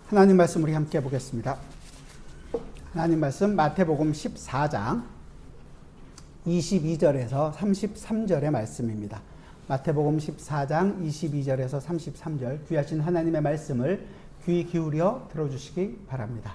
하나님 말씀 우리 함께 보겠습니다. 하나님 말씀 마태복음 14장 22절에서 33절의 말씀입니다. 마태복음 14장 22절에서 33절 귀하신 하나님의 말씀을 귀 기울여 들어주시기 바랍니다.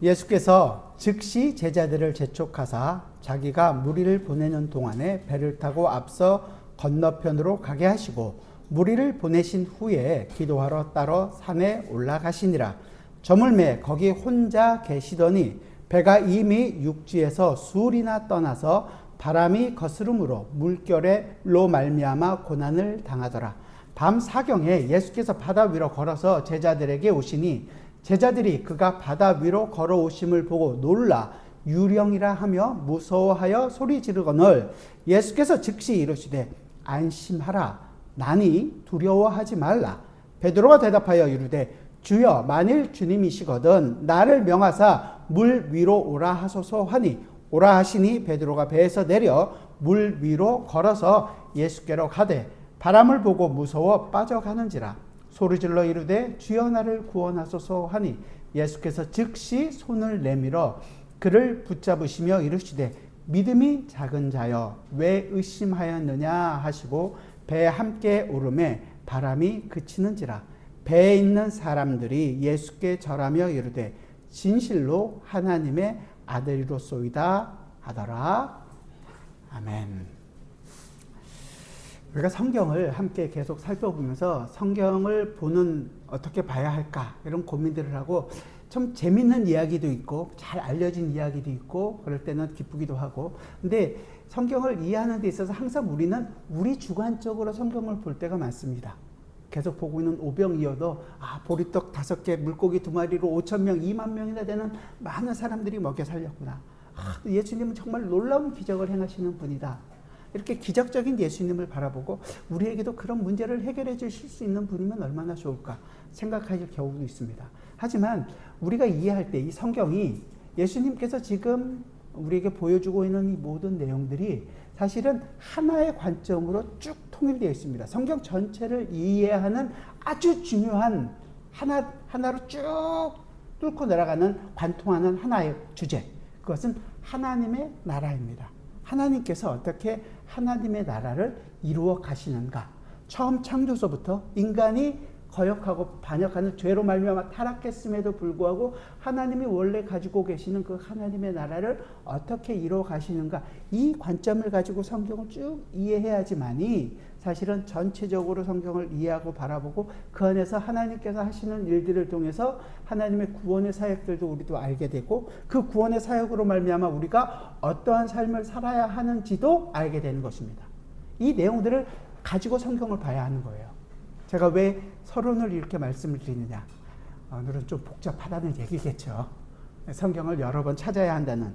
예수께서 즉시 제자들을 재촉하사 자기가 무리를 보내는 동안에 배를 타고 앞서 건너편으로 가게 하시고 무리를 보내신 후에 기도하러 따로 산에 올라가시니라. 저물매 거기 혼자 계시더니 배가 이미 육지에서 수울이나 떠나서 바람이 거스름으로 물결로 말미암아 고난을 당하더라. 밤 사경에 예수께서 바다 위로 걸어서 제자들에게 오시니 제자들이 그가 바다 위로 걸어오심을 보고 놀라 유령이라 하며 무서워하여 소리 지르거늘 예수께서 즉시 이르시되 안심하라. 나니 두려워하지 말라. 베드로가 대답하여 이르되 주여 만일 주님이시거든 나를 명하사 물 위로 오라 하소서 하니 오라 하시니 베드로가 배에서 내려 물 위로 걸어서 예수께로 가되 바람을 보고 무서워 빠져가는지라. 소리질러 이르되 주여 나를 구원하소서 하니 예수께서 즉시 손을 내밀어 그를 붙잡으시며 이르시되 믿음이 작은 자여 왜 의심하였느냐 하시고 배에 함께 오르매 바람이 그치는지라. 배에 있는 사람들이 예수께 절하며 이르되 진실로 하나님의 아들이로소이다 하더라. 아멘. 우리가 성경을 함께 계속 살펴보면서 성경을 보는 어떻게 봐야 할까 이런 고민들을 하고 좀 재밌는 이야기도 있고 잘 알려진 이야기도 있고 그럴 때는 기쁘기도 하고 근데 성경을 이해하는 데 있어서 항상 우리는 우리 주관적으로 성경을 볼 때가 많습니다. 계속 보고 있는 오병이어도 보리떡 5개 물고기 2마리로 5,000명 2만 명이나 되는 많은 사람들이 먹여 살렸구나. 예수님은 정말 놀라운 기적을 행하시는 분이다. 이렇게 기적적인 예수님을 바라보고 우리에게도 그런 문제를 해결해 주실 수 있는 분이면 얼마나 좋을까 생각할 경우도 있습니다. 하지만 우리가 이해할 때 이 성경이 예수님께서 지금 우리에게 보여주고 있는 이 모든 내용들이 사실은 하나의 관점으로 쭉 통일되어 있습니다. 성경 전체를 이해하는 아주 중요한 하나로 쭉 뚫고 내려가는 관통하는 하나의 주제. 그것은 하나님의 나라입니다. 하나님께서 어떻게 하나님의 나라를 이루어 가시는가. 처음 창조서부터 인간이 거역하고 반역하는 죄로 말미암아 타락했음에도 불구하고 하나님이 원래 가지고 계시는 그 하나님의 나라를 어떻게 이루어 가시는가 이 관점을 가지고 성경을 쭉 이해해야지만이 사실은 전체적으로 성경을 이해하고 바라보고 그 안에서 하나님께서 하시는 일들을 통해서 하나님의 구원의 사역들도 우리도 알게 되고 그 구원의 사역으로 말미암아 우리가 어떠한 삶을 살아야 하는지도 알게 되는 것입니다. 이 내용들을 가지고 성경을 봐야 하는 거예요. 제가 왜 서론을 이렇게 말씀을 드리느냐. 오늘은 좀 복잡하다는 얘기겠죠. 성경을 여러 번 찾아야 한다는.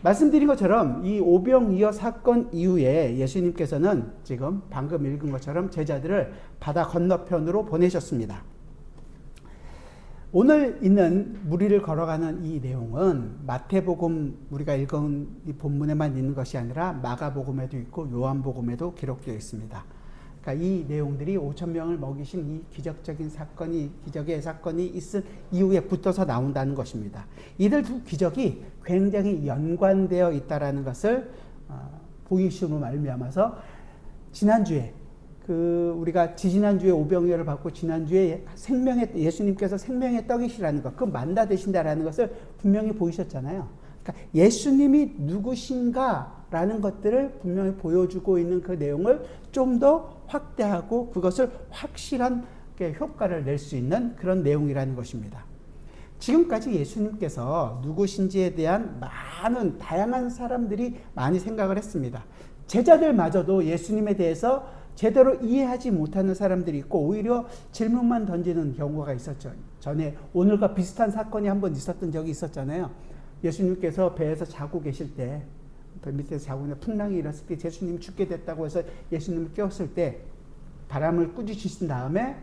말씀드린 것처럼 이 오병이어 사건 이후에 예수님께서는 지금 방금 읽은 것처럼 제자들을 바다 건너편으로 보내셨습니다. 오늘 있는 무리를 걸어가는 이 내용은 마태복음 우리가 읽은 이 본문에만 있는 것이 아니라 마가복음에도 있고 요한복음에도 기록되어 있습니다. 그러니까 이 내용들이 5,000명을 먹이신 이 기적적인 사건이 기적의 사건이 있은 이후에 붙어서 나온다는 것입니다. 이들 두 기적이 굉장히 연관되어 있다라는 것을 보이심으로 말미암아서 지난주에 우리가 지난주에 오병이어를 받고 지난주에 예수님께서 생명의 떡이시라는 것, 그 만나 되신다라는 것을 분명히 보이셨잖아요. 그러니까 예수님이 누구신가라는 것들을 분명히 보여주고 있는 그 내용을 좀 더 확대하고 그것을 확실한 효과를 낼 수 있는 그런 내용이라는 것입니다. 지금까지 예수님께서 누구신지에 대한 많은 다양한 사람들이 많이 생각을 했습니다. 제자들마저도 예수님에 대해서 제대로 이해하지 못하는 사람들이 있고 오히려 질문만 던지는 경우가 있었죠. 전에 오늘과 비슷한 사건이 한번 있었던 적이 있었잖아요. 예수님께서 배에서 자고 계실 때 밑에서 자고 있는 풍랑이 일었을 때 예수님이 죽게 됐다고 해서 예수님을 깨웠을 때 바람을 꾸짖으신 다음에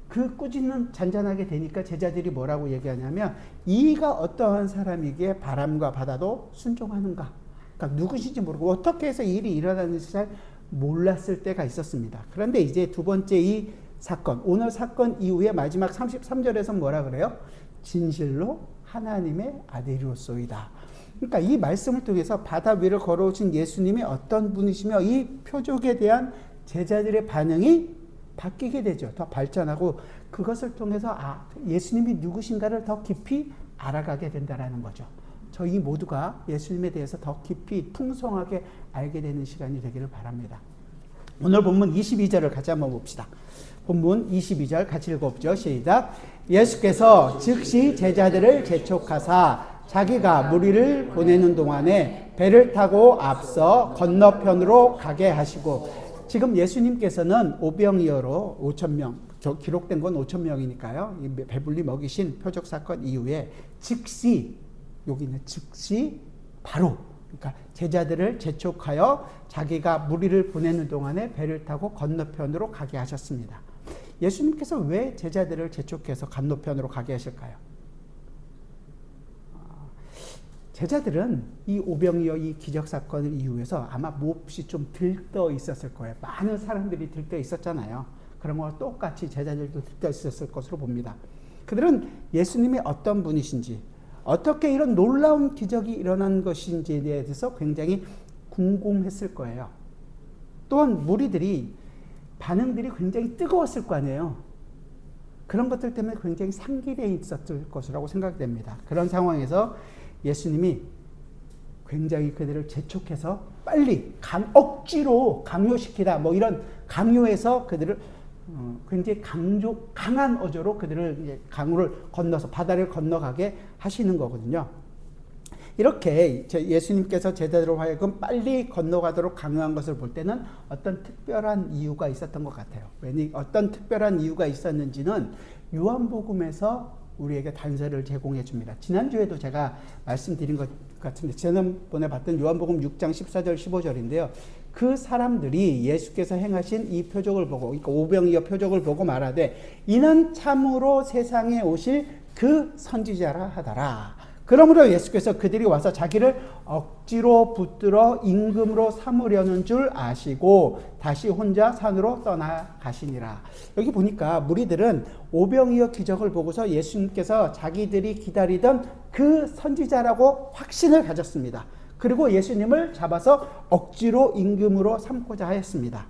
그 꾸짖는 잔잔하게 되니까 제자들이 뭐라고 얘기하냐면 이가 어떠한 사람이기에 바람과 바다도 순종하는가. 그러니까 누구신지 모르고 어떻게 해서 일이 일어나는지 잘 몰랐을 때가 있었습니다. 그런데 이제 두 번째 이 사건. 오늘 사건 이후에 마지막 33절에서 뭐라 그래요? 진실로 하나님의 아들이로소이다. 그러니까 이 말씀을 통해서 바다 위를 걸어오신 예수님이 어떤 분이시며 이 표적에 대한 제자들의 반응이 바뀌게 되죠. 더 발전하고 그것을 통해서 예수님이 누구신가를 더 깊이 알아가게 된다는 거죠. 저희 모두가 예수님에 대해서 더 깊이 풍성하게 알게 되는 시간이 되기를 바랍니다. 오늘 본문 22절을 같이 한번 봅시다. 본문 22절 같이 읽어보죠. 시작. 예수께서 즉시 제자들을 재촉하사 자기가 무리를 보내는 동안에 배를 타고 앞서 건너편으로 가게 하시고, 지금 예수님께서는 오병이어로 5,000명, 기록된 건 5,000명이니까요. 배불리 먹이신 표적 사건 이후에 즉시, 여기는 즉시 바로, 그러니까 제자들을 재촉하여 자기가 무리를 보내는 동안에 배를 타고 건너편으로 가게 하셨습니다. 예수님께서 왜 제자들을 재촉해서 건너편으로 가게 하실까요? 제자들은 이 오병이어 이 기적 사건을 이후에서 아마 몹시 좀 들떠 있었을 거예요. 많은 사람들이 들떠 있었잖아요. 그런 거와 똑같이 제자들도 들떠 있었을 것으로 봅니다. 그들은 예수님이 어떤 분이신지, 어떻게 이런 놀라운 기적이 일어난 것인지에 대해서 굉장히 궁금했을 거예요. 또한 무리들이 반응들이 굉장히 뜨거웠을 거 아니에요. 그런 것들 때문에 굉장히 상기되어 있었을 것이라고 생각됩니다. 그런 상황에서 예수님이 굉장히 그들을 재촉해서 빨리 억지로 강요시키다, 뭐 이런 강요해서 그들을 굉장히 강한 어조로 그들을 이제 강을 건너서 바다를 건너가게 하시는 거거든요. 이렇게 예수님께서 제자들로 하여금 빨리 건너가도록 강요한 것을 볼 때는 어떤 특별한 이유가 있었던 것 같아요. 어떤 특별한 이유가 있었는지는 요한복음에서 우리에게 단서를 제공해 줍니다. 지난주에도 제가 말씀드린 것 같은데, 지난번에 봤던 요한복음 6장 14절 15절인데요. 그 사람들이 예수께서 행하신 이 표적을 보고, 그러니까 오병이어 표적을 보고 말하되 이는 참으로 세상에 오실 그 선지자라 하더라. 그러므로 예수께서 그들이 와서 자기를 억지로 붙들어 임금으로 삼으려는 줄 아시고 다시 혼자 산으로 떠나가시니라. 여기 보니까 무리들은 오병이어 기적을 보고서 예수님께서 자기들이 기다리던 그 선지자라고 확신을 가졌습니다. 그리고 예수님을 잡아서 억지로 임금으로 삼고자 하였습니다.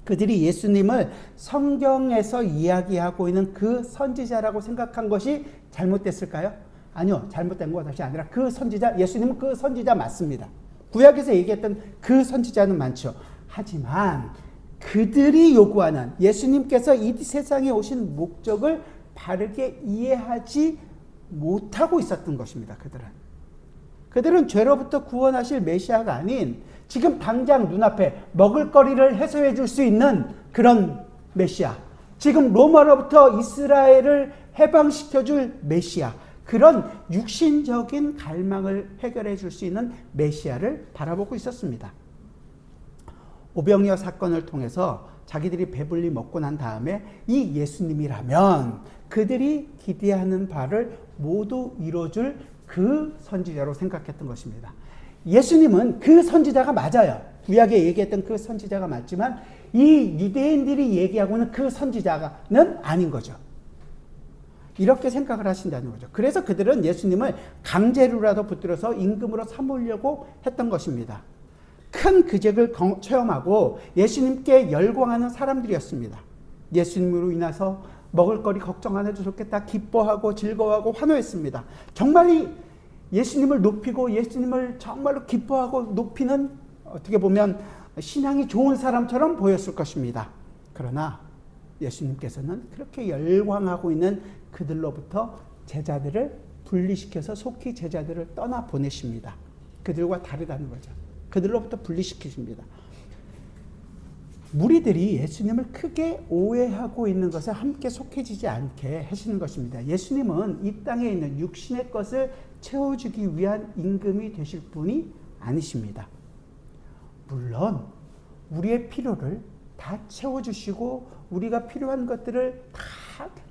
그들이 예수님을 성경에서 이야기하고 있는 그 선지자라고 생각한 것이 잘못됐을까요? 아니요, 잘못된 것이 아니라 그 선지자, 예수님은 그 선지자 맞습니다. 구약에서 얘기했던 그 선지자는 많죠. 하지만 그들이 요구하는, 예수님께서 이 세상에 오신 목적을 바르게 이해하지 못하고 있었던 것입니다. 그들은 죄로부터 구원하실 메시아가 아닌 지금 당장 눈앞에 먹을거리를 해소해 줄 수 있는 그런 메시아, 지금 로마로부터 이스라엘을 해방시켜 줄 메시아, 그런 육신적인 갈망을 해결해 줄 수 있는 메시아를 바라보고 있었습니다. 오병이어 사건을 통해서 자기들이 배불리 먹고 난 다음에 이 예수님이라면 그들이 기대하는 바를 모두 이뤄줄 그 선지자로 생각했던 것입니다. 예수님은 그 선지자가 맞아요. 구약에 얘기했던 그 선지자가 맞지만 이 유대인들이 얘기하고 있는 그 선지자는 아닌 거죠. 이렇게 생각을 하신다는 거죠. 그래서 그들은 예수님을 강제로라도 붙들어서 임금으로 삼으려고 했던 것입니다. 큰 기적을 체험하고 예수님께 열광하는 사람들이었습니다. 예수님으로 인해서 먹을거리 걱정 안 해도 좋겠다 기뻐하고 즐거워하고 환호했습니다. 정말 예수님을 높이고 예수님을 정말로 기뻐하고 높이는, 어떻게 보면 신앙이 좋은 사람처럼 보였을 것입니다. 그러나 예수님께서는 그렇게 열광하고 있는 그들로부터 제자들을 분리시켜서 속히 제자들을 떠나 보내십니다. 그들과 다르다는 거죠. 그들로부터 분리시키십니다. 무리들이 예수님을 크게 오해하고 있는 것을 함께 속해지지 않게 하시는 것입니다. 예수님은 이 땅에 있는 육신의 것을 채워주기 위한 임금이 되실 분이 아니십니다. 물론 우리의 필요를 다 채워주시고 우리가 필요한 것들을 다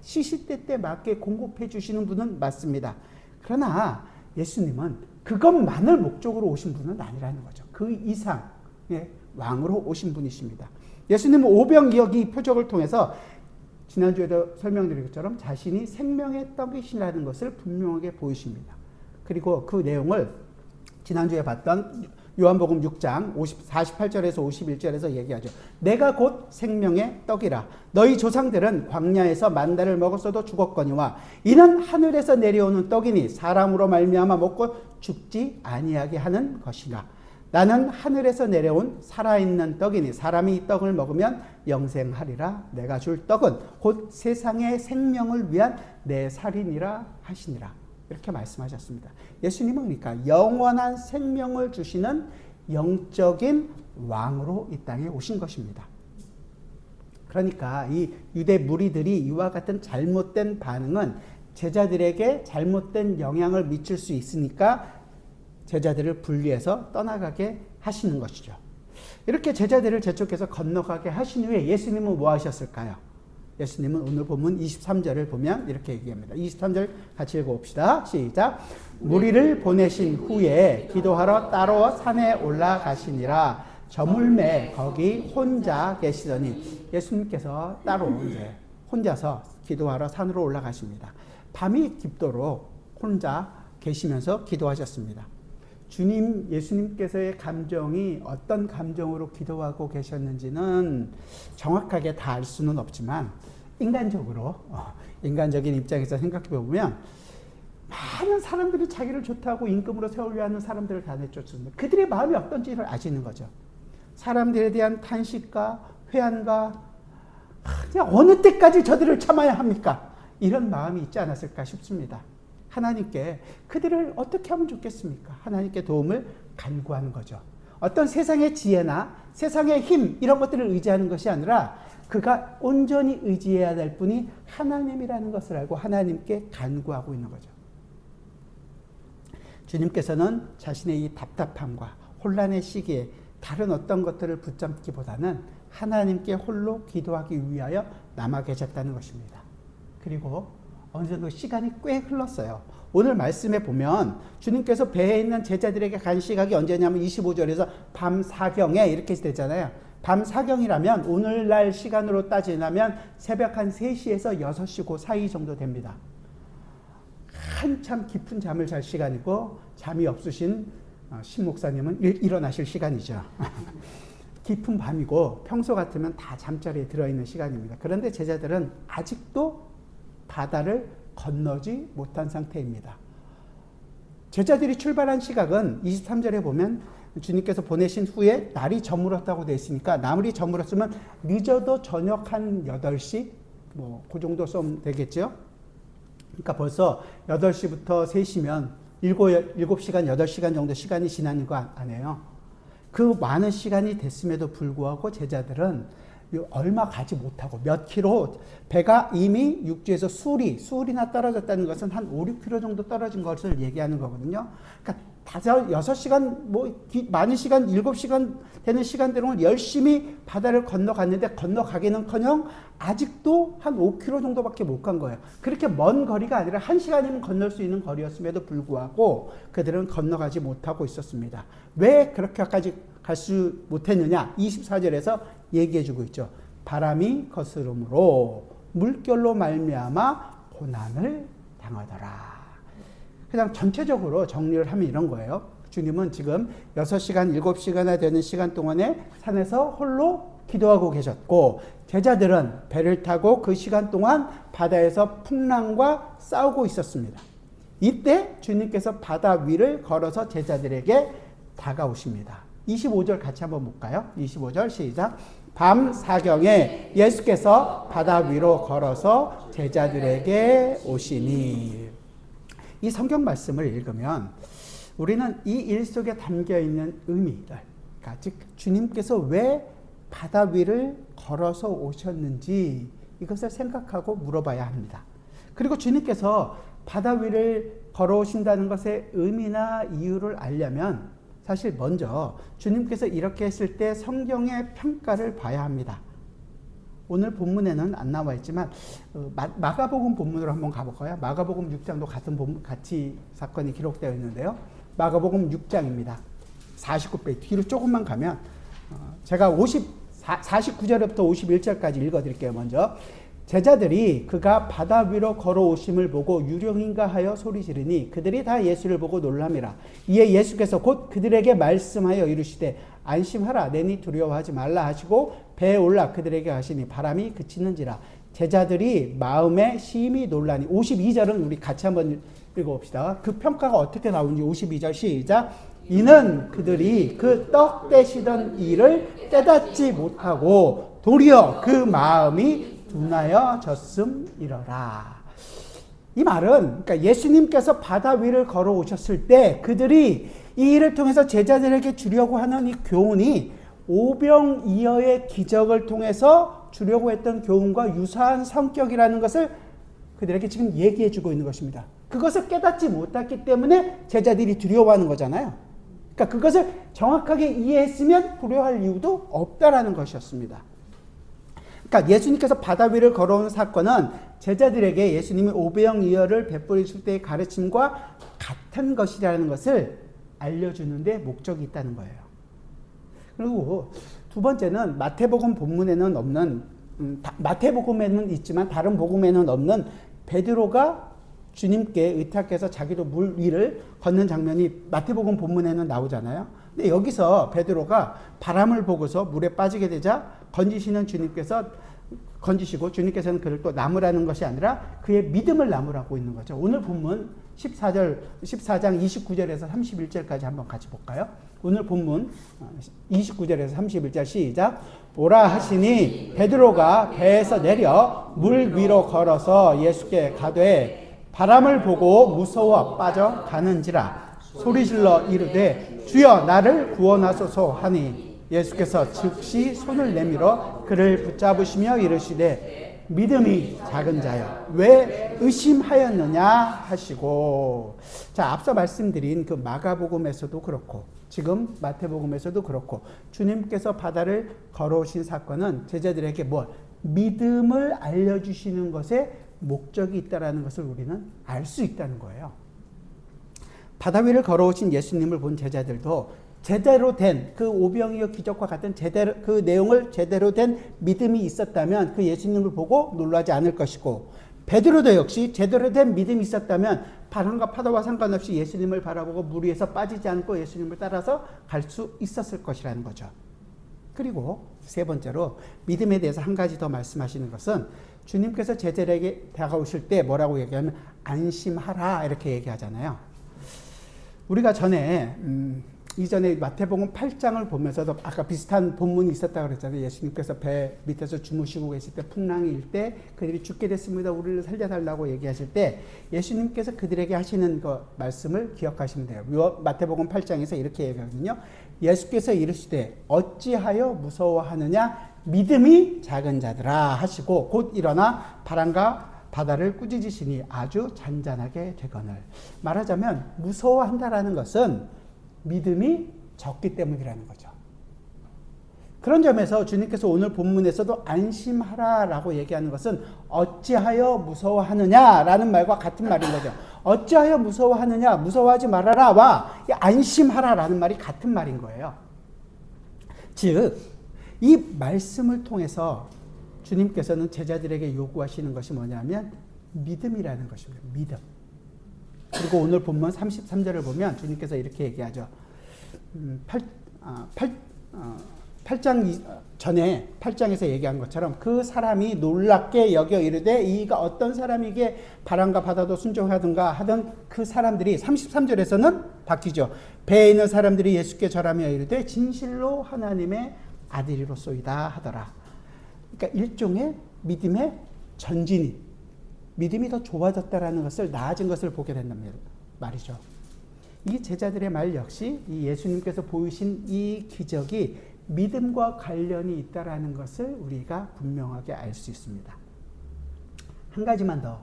시시때때 맞게 공급해 주시는 분은 맞습니다. 그러나 예수님은 그것만을 목적으로 오신 분은 아니라는 거죠. 그 이상의 왕으로 오신 분이십니다. 예수님은 오병이어기 표적을 통해서 지난주에도 설명드린 것처럼 자신이 생명의 떡이시라는 것을 분명하게 보이십니다. 그리고 그 내용을 지난주에 봤던 요한복음 6장 48절에서 51절에서 얘기하죠. 내가 곧 생명의 떡이라. 너희 조상들은 광야에서 만나를 먹었어도 죽었거니와 이는 하늘에서 내려오는 떡이니 사람으로 말미암아 먹고 죽지 아니하게 하는 것이라. 나는 하늘에서 내려온 살아있는 떡이니 사람이 이 떡을 먹으면 영생하리라. 내가 줄 떡은 곧 세상의 생명을 위한 내 살이니라 하시니라. 이렇게 말씀하셨습니다. 예수님은 그러니까 영원한 생명을 주시는 영적인 왕으로 이 땅에 오신 것입니다. 그러니까 이 유대 무리들이 이와 같은 잘못된 반응은 제자들에게 잘못된 영향을 미칠 수 있으니까 제자들을 분리해서 떠나가게 하시는 것이죠. 이렇게 제자들을 재촉해서 건너가게 하신 후에 예수님은 뭐 하셨을까요? 예수님은 오늘 본문 23절을 보면 이렇게 얘기합니다. 23절 같이 읽어봅시다. 시작. 무리를 보내신 후에 기도하러 따로 산에 올라가시니라. 저물매 거기 혼자 계시더니 예수님께서 따로 이제 혼자서 기도하러 산으로 올라가십니다. 밤이 깊도록 혼자 계시면서 기도하셨습니다. 예수님께서의 감정이 어떤 감정으로 기도하고 계셨는지는 정확하게 다 알 수는 없지만 인간적인 입장에서 생각해 보면 많은 사람들이 자기를 좋다고 임금으로 세우려 하는 사람들을 다 내쫓습니다. 그들의 마음이 어떤지를 아시는 거죠. 사람들에 대한 탄식과 회한과 그냥 어느 때까지 저들을 참아야 합니까? 이런 마음이 있지 않았을까 싶습니다. 하나님께 그들을 어떻게 하면 좋겠습니까? 하나님께 도움을 간구하는 거죠. 어떤 세상의 지혜나 세상의 힘 이런 것들을 의지하는 것이 아니라 그가 온전히 의지해야 될 분이 하나님이라는 것을 알고 하나님께 간구하고 있는 거죠. 주님께서는 자신의 이 답답함과 혼란의 시기에 다른 어떤 것들을 붙잡기보다는 하나님께 홀로 기도하기 위하여 남아 계셨다는 것입니다. 그리고 어느 정도 시간이 꽤 흘렀어요. 오늘 말씀에 보면 주님께서 배에 있는 제자들에게 간 시각이 언제냐면 25절에서 밤 사경에 이렇게 되잖아요. 밤 사경이라면 오늘날 시간으로 따지면 새벽 한 3시에서 6시 그 사이 정도 됩니다. 한참 깊은 잠을 잘 시간이고 잠이 없으신 신 목사님은 일어나실 시간이죠. 깊은 밤이고 평소 같으면 다 잠자리에 들어있는 시간입니다. 그런데 제자들은 아직도 바다를 건너지 못한 상태입니다. 제자들이 출발한 시각은 23절에 보면 주님께서 보내신 후에 날이 저물었다고 되어 있으니까 날이 저물었으면 늦어도 저녁 한 8시 그 정도 쯤 되겠죠. 그러니까 벌써 8시부터 3시면 7시간, 8시간 정도 시간이 지나는 거 아니에요. 그 많은 시간이 됐음에도 불구하고 제자들은 얼마 가지 못하고 몇 킬로 배가 이미 육지에서 수울이나 떨어졌다는 것은 한 5, 6킬로 정도 떨어진 것을 얘기하는 거거든요. 그러니까 6시간 많은 시간 7시간 되는 시간대로 열심히 바다를 건너갔는데 건너가기는커녕 아직도 한 5킬로 정도밖에 못 간 거예요. 그렇게 먼 거리가 아니라 1시간이면 건널 수 있는 거리였음에도 불구하고 그들은 건너가지 못하고 있었습니다. 왜 그렇게까지 갈 수 못했느냐? 24절에서 얘기해주고 있죠. 바람이 거스름으로 물결로 말미암아 고난을 당하더라. 그냥 전체적으로 정리를 하면 이런 거예요. 주님은 지금 6시간, 7시간이나 되는 시간 동안에 산에서 홀로 기도하고 계셨고 제자들은 배를 타고 그 시간 동안 바다에서 풍랑과 싸우고 있었습니다. 이때 주님께서 바다 위를 걸어서 제자들에게 다가오십니다. 25절 같이 한번 볼까요? 25절 시작. 밤 사경에 예수께서 바다 위로 걸어서 제자들에게 오시니. 이 성경 말씀을 읽으면 우리는 이 일 속에 담겨있는 의미들, 그러니까 즉 주님께서 왜 바다 위를 걸어서 오셨는지 이것을 생각하고 물어봐야 합니다. 그리고 주님께서 바다 위를 걸어오신다는 것의 의미나 이유를 알려면 사실 먼저 주님께서 이렇게 했을 때 성경의 평가를 봐야 합니다. 오늘 본문에는 안 나와 있지만 마가복음 본문으로 한번 가볼까요? 마가복음 6장도 같이 사건이 기록되어 있는데요. 마가복음 6장입니다. 49페이지 뒤로 조금만 가면 제가 49절부터 51절까지 읽어드릴게요. 먼저 제자들이 그가 바다 위로 걸어오심을 보고 유령인가 하여 소리 지르니 그들이 다 예수를 보고 놀람이라. 이에 예수께서 곧 그들에게 말씀하여 이르시되 안심하라 내니 두려워하지 말라 하시고 배에 올라 그들에게 하시니 바람이 그치는지라. 제자들이 마음에 심히 놀라니. 52절은 우리 같이 한번 읽어봅시다. 그 평가가 어떻게 나오는지 52절 시작. 이는 그들이 그 떡 떼시던 일을 깨닫지 못하고 도리어 그 마음이 둔하여졌음이러라. 이 말은 그러니까 예수님께서 바다 위를 걸어오셨을 때 그들이 이 일을 통해서 제자들에게 주려고 하는 이 교훈이 오병이어의 기적을 통해서 주려고 했던 교훈과 유사한 성격이라는 것을 그들에게 지금 얘기해 주고 있는 것입니다. 그것을 깨닫지 못했기 때문에 제자들이 두려워하는 거잖아요. 그러니까 그것을 정확하게 이해했으면 두려워할 이유도 없다라는 것이었습니다. 그러니까 예수님께서 바다 위를 걸어온 사건은 제자들에게 예수님이 오병이어를 베풀으실 때의 가르침과 같은 것이라는 것을 알려주는 데 목적이 있다는 거예요. 그리고 두 번째는 마태복음 본문에는 없는, 마태복음에는 있지만 다른 복음에는 없는 베드로가 주님께 의탁해서 자기도 물 위를 걷는 장면이 마태복음 본문에는 나오잖아요. 근데 여기서 베드로가 바람을 보고서 물에 빠지게 되자 건지시는 주님께서 건지시고 주님께서는 그를 또 나무라는 것이 아니라 그의 믿음을 나무라고 있는 거죠. 오늘 본문 14장 29절에서 31절까지 한번 같이 볼까요? 오늘 본문 29절에서 31절 시작. 오라 하시니 베드로가 배에서 내려 물 위로 걸어서 예수께 가되 바람을 보고 무서워 빠져 가는지라. 소리질러 이르되 주여 나를 구원하소서 하니 예수께서 즉시 손을 내밀어 그를 붙잡으시며 이르시되 믿음이 작은 자여 왜 의심하였느냐 하시고. 자, 앞서 말씀드린 그 마가복음에서도 그렇고 지금 마태복음에서도 그렇고 주님께서 바다를 걸어오신 사건은 제자들에게 믿음을 알려주시는 것에 목적이 있다는 것을 우리는 알 수 있다는 거예요. 바다 위를 걸어오신 예수님을 본 제자들도 제대로 된 그 오병이어 기적과 같은 제대로 그 내용을 제대로 된 믿음이 있었다면 그 예수님을 보고 놀라지 않을 것이고, 베드로도 역시 제대로 된 믿음이 있었다면 바람과 파도와 상관없이 예수님을 바라보고 물 위에서 빠지지 않고 예수님을 따라서 갈 수 있었을 것이라는 거죠. 그리고 세 번째로 믿음에 대해서 한 가지 더 말씀하시는 것은 주님께서 제자들에게 다가오실 때 뭐라고 얘기하면 안심하라 이렇게 얘기하잖아요. 우리가 이전에 마태복음 8장을 보면서도 아까 비슷한 본문이 있었다고 그랬잖아요. 예수님께서 배 밑에서 주무시고 계실 때 풍랑이 일 때 그들이 죽게 됐습니다. 우리를 살려달라고 얘기하실 때 예수님께서 그들에게 하시는 그 말씀을 기억하시면 돼요. 마태복음 8장에서 이렇게 얘기하거든요. 예수께서 이르시되 어찌하여 무서워하느냐 믿음이 작은 자들아 하시고 곧 일어나 바람과 바다를 꾸짖으시니 아주 잔잔하게 되거늘. 말하자면 무서워한다라는 것은 믿음이 적기 때문이라는 거죠. 그런 점에서 주님께서 오늘 본문에서도 안심하라라고 얘기하는 것은 어찌하여 무서워하느냐라는 말과 같은 말인 거죠. 어찌하여 무서워하느냐, 무서워하지 말아라와 안심하라라는 말이 같은 말인 거예요. 즉, 이 말씀을 통해서 주님께서는 제자들에게 요구하시는 것이 뭐냐면 믿음이라는 것입니다. 믿음. 그리고 오늘 본문 33절을 보면 주님께서 이렇게 얘기하죠. 8장 전에 8장에서 얘기한 것처럼 그 사람이 놀랍게 여겨 이르되 이가 어떤 사람에게 바람과 바다도 순종하든가 하던 그 사람들이 33절에서는 바뀌죠. 배에 있는 사람들이 예수께 절하며 이르되 진실로 하나님의 아들이로소이다 하더라. 그러니까 일종의 믿음의 전진이, 믿음이 더 좋아졌다라는 것을, 나아진 것을 보게 된단 말이죠. 이 제자들의 말 역시 이 예수님께서 보이신 이 기적이 믿음과 관련이 있다라는 것을 우리가 분명하게 알 수 있습니다. 한 가지만 더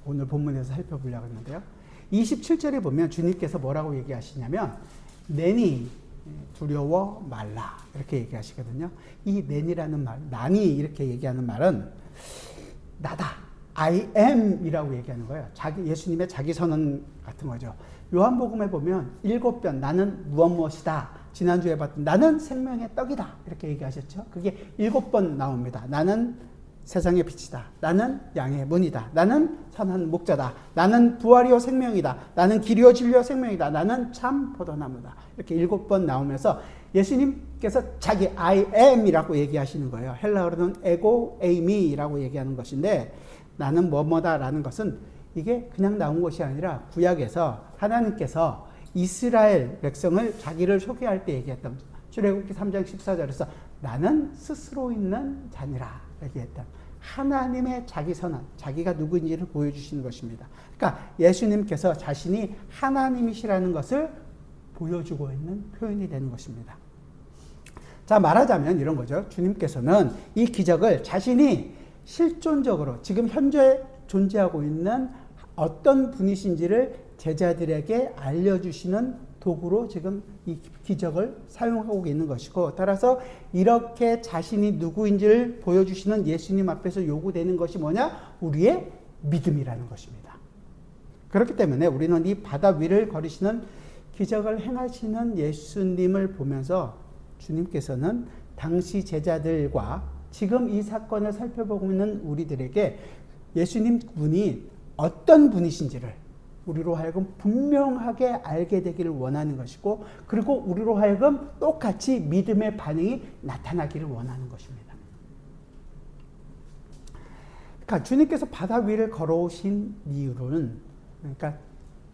오늘 본문에서 살펴보려고 하는데요. 27절에 보면 주님께서 뭐라고 얘기하시냐면 내니 두려워 말라 이렇게 얘기하시거든요. 이 내니라는 말, 나니 이렇게 얘기하는 말은 나다, I am 이라고 얘기하는 거예요. 예수님의 자기 선언 같은 거죠. 요한복음에 보면 7번 나는 무엇이다, 지난주에 봤던 나는 생명의 떡이다. 이렇게 얘기하셨죠. 그게 7번 나옵니다. 나는 세상의 빛이다. 나는 양의 문이다. 나는 선한 목자다. 나는 부활이요 생명이다. 나는 길이요 진리요 생명이다. 나는 참 포도나무다. 이렇게 7번 나오면서 예수님께서 자기 I am이라고 얘기하시는 거예요. 헬라어로는 에고 에이미라고 얘기하는 것인데 나는 뭐뭐다라는 것은 이게 그냥 나온 것이 아니라 구약에서 하나님께서 이스라엘 백성을 자기를 소개할 때 얘기했던 출애굽기 3장 14절에서 나는 스스로 있는 자니라 얘기했던 하나님의 자기 선언, 자기가 누구인지를 보여주시는 것입니다. 그러니까 예수님께서 자신이 하나님이시라는 것을 보여주고 있는 표현이 되는 것입니다. 자, 말하자면 이런 거죠. 주님께서는 이 기적을 자신이 실존적으로 지금 현재 존재하고 있는 어떤 분이신지를 제자들에게 알려주시는 도구로 지금 이 기적을 사용하고 있는 것이고, 따라서 이렇게 자신이 누구인지를 보여주시는 예수님 앞에서 요구되는 것이 뭐냐? 우리의 믿음이라는 것입니다. 그렇기 때문에 우리는 이 바다 위를 걸으시는 기적을 행하시는 예수님을 보면서 주님께서는 당시 제자들과 지금 이 사건을 살펴보고 있는 우리들에게 예수님 분이 어떤 분이신지를 우리로 하여금 분명하게 알게 되기를 원하는 것이고, 그리고 우리로 하여금 똑같이 믿음의 반응이 나타나기를 원하는 것입니다. 그러니까 주님께서 바다 위를 걸어오신 이유로는, 그러니까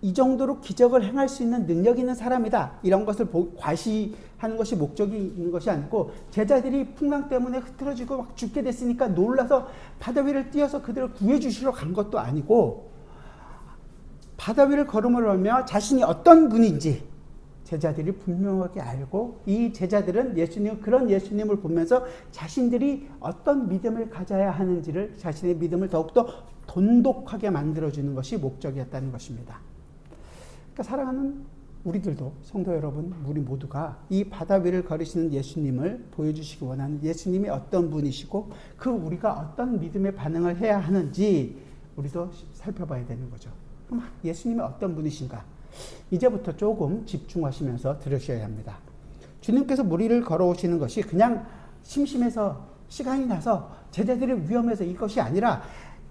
이 정도로 기적을 행할 수 있는 능력 있는 사람이다, 이런 것을 과시하는 것이 목적이 있는 것이 아니고, 제자들이 풍랑 때문에 흐트러지고 막 죽게 됐으니까 놀라서 바다 위를 뛰어서 그들을 구해주시러 간 것도 아니고, 바다 위를 걸음을 하며 자신이 어떤 분인지 제자들이 분명하게 알고, 이 제자들은 그런 예수님을 보면서 자신들이 어떤 믿음을 가져야 하는지를, 자신의 믿음을 더욱더 돈독하게 만들어주는 것이 목적이었다는 것입니다. 그러니까 사랑하는 우리들도, 성도 여러분, 우리 모두가 이 바다 위를 걸으시는 예수님을 보여주시기 원하는 예수님이 어떤 분이시고 그 우리가 어떤 믿음의 반응을 해야 하는지 우리도 살펴봐야 되는 거죠. 그럼 예수님이 어떤 분이신가? 이제부터 조금 집중하시면서 들으셔야 합니다. 주님께서 물 위를 걸어오시는 것이 그냥 심심해서 시간이 나서 제자들이 위험해서 이것이 아니라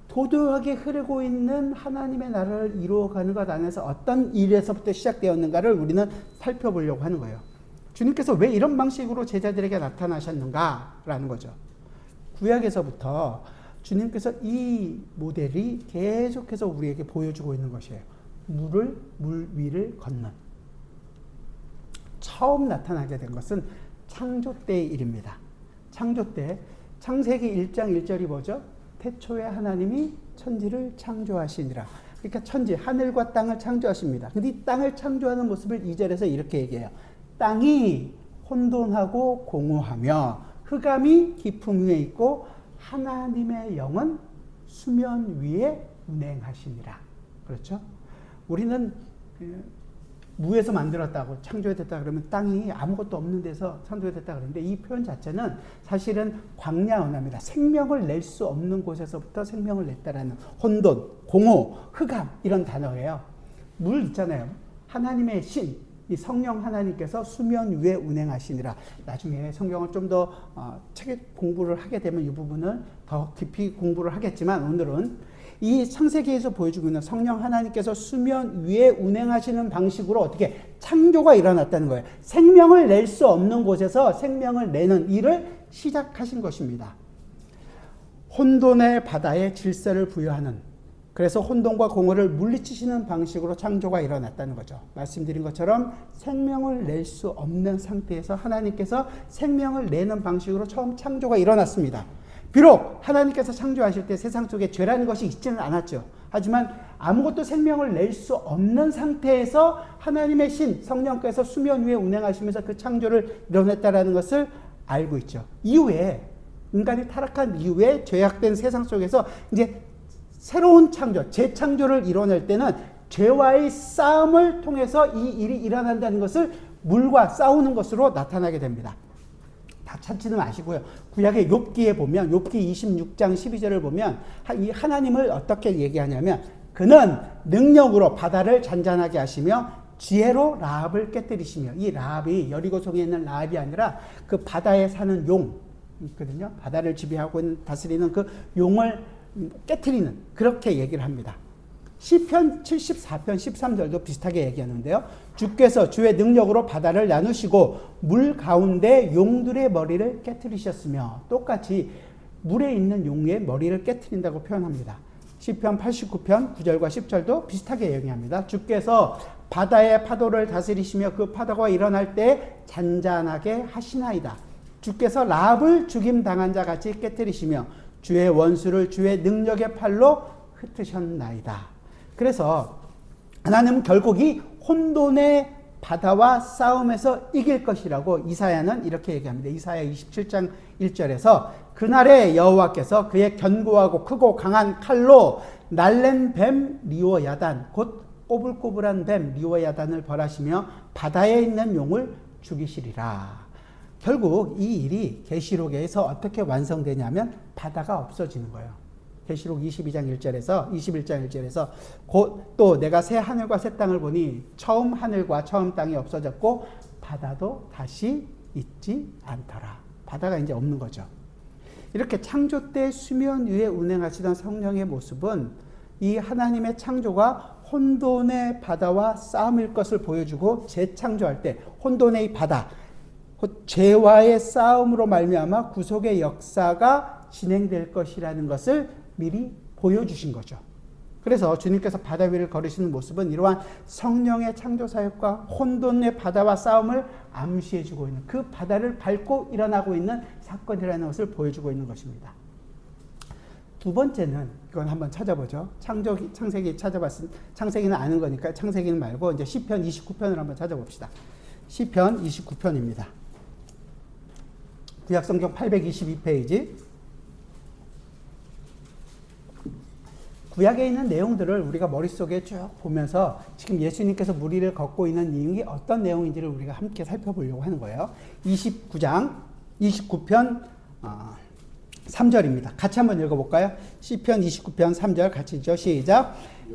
도도하게 흐르고 있는 하나님의 나라를 이루어가는 것 안에서 어떤 일에서부터 시작되었는가를 우리는 살펴보려고 하는 거예요. 주님께서 왜 이런 방식으로 제자들에게 나타나셨는가라는 거죠. 구약에서부터 주님께서 이 모델이 계속해서 우리에게 보여주고 있는 것이에요. 물 위를 걷는. 처음 나타나게 된 것은 창조 때의 일입니다. 창조 때 창세기 1장 1절이 뭐죠? 태초에 하나님이 천지를 창조하시니라. 그러니까 천지, 하늘과 땅을 창조하십니다. 근데 이 땅을 창조하는 모습을 2절에서 이렇게 얘기해요. 땅이 혼돈하고 공허하며 흑암이 깊음 위에 있고 하나님의 영은 수면 위에 운행하시니라. 그렇죠? 우리는 무에서 만들었다고 창조됐다 그러면 땅이 아무것도 없는 데서 창조됐다 그러는데, 이 표현 자체는 사실은 광야 언어입니다. 생명을 낼 수 없는 곳에서부터 생명을 냈다라는, 혼돈, 공허, 흑암, 이런 단어예요. 물 있잖아요. 하나님의 신, 이 성령 하나님께서 수면 위에 운행하시니라. 나중에 성경을 좀 더 책 공부를 하게 되면 이 부분을 더 깊이 공부를 하겠지만, 오늘은 이 창세기에서 보여주고 있는 성령 하나님께서 수면 위에 운행하시는 방식으로 어떻게 창조가 일어났다는 거예요. 생명을 낼 수 없는 곳에서 생명을 내는 일을 시작하신 것입니다. 혼돈의 바다에 질서를 부여하는, 그래서 혼돈과 공허를 물리치시는 방식으로 창조가 일어났다는 거죠. 말씀드린 것처럼 생명을 낼 수 없는 상태에서 하나님께서 생명을 내는 방식으로 처음 창조가 일어났습니다. 비록 하나님께서 창조하실 때 세상 속에 죄라는 것이 있지는 않았죠. 하지만 아무것도 생명을 낼 수 없는 상태에서 하나님의 신, 성령께서 수면 위에 운행하시면서 그 창조를 이뤄냈다는 것을 알고 있죠. 이후에, 인간이 타락한 이후에 죄악된 세상 속에서 이제 새로운 창조, 재창조를 이뤄낼 때는 죄와의 싸움을 통해서 이 일이 일어난다는 것을 물과 싸우는 것으로 나타나게 됩니다. 다 찾지는 마시고요. 구약의 욥기에 보면, 욥기 26장 12절을 보면 이 하나님을 어떻게 얘기하냐면, 그는 능력으로 바다를 잔잔하게 하시며 지혜로 라합을 깨뜨리시며, 이 라합이 여리고성에 있는 라합이 아니라 그 바다에 사는 용 있거든요. 바다를 지배하고 있는, 다스리는 그 용을 깨뜨리는, 그렇게 얘기를 합니다. 시편 74편 13절도 비슷하게 얘기하는데요. 주께서 주의 능력으로 바다를 나누시고 물 가운데 용들의 머리를 깨뜨리셨으며, 똑같이 물에 있는 용의 머리를 깨뜨린다고 표현합니다. 시편 89편 9절과 10절도 비슷하게 얘기합니다. 주께서 바다의 파도를 다스리시며 그 파도가 일어날 때 잔잔하게 하시나이다. 주께서 라합을 죽임당한 자 같이 깨뜨리시며 주의 원수를 주의 능력의 팔로 흩으셨나이다. 그래서 하나님은 결국 이 혼돈의 바다와 싸움에서 이길 것이라고 이사야는 이렇게 얘기합니다. 이사야 27장 1절에서 그날에 여호와께서 그의 견고하고 크고 강한 칼로 날랜 뱀 리오야단, 곧 꼬불꼬불한 뱀 리오야단을 벌하시며 바다에 있는 용을 죽이시리라. 결국 이 일이 계시록에서 어떻게 완성되냐면 바다가 없어지는 거예요. 계시록 21장 1절에서 곧 또 내가 새 하늘과 새 땅을 보니 처음 하늘과 처음 땅이 없어졌고 바다도 다시 있지 않더라. 바다가 이제 없는 거죠. 이렇게 창조 때 수면 위에 운행하시던 성령의 모습은 이 하나님의 창조가 혼돈의 바다와 싸움일 것을 보여주고, 재창조할 때 혼돈의 바다, 죄와의 싸움으로 말미암아 구속의 역사가 진행될 것이라는 것을 미리 보여주신 거죠. 그래서 주님께서 바다 위를 걸으시는 모습은 이러한 성령의 창조 사역과 혼돈의 바다와 싸움을 암시해주고 있는, 그 바다를 밟고 일어나고 있는 사건이라는 것을 보여주고 있는 것입니다. 두 번째는, 이건 한번 찾아보죠. 창세기는 아는 거니까 창세기는 말고 이제 시편 29편을 한번 찾아봅시다. 시편 29편입니다. 구약성경 822페이지. 구약에 있는 내용들을 우리가 머릿속에 쭉 보면서 지금 예수님께서 물 위를 걷고 있는 내용이 어떤 내용인지를 우리가 함께 살펴보려고 하는 거예요. 29편 3절입니다. 같이 한번 읽어볼까요? 시편 29편 3절 같이 읽죠. 시작.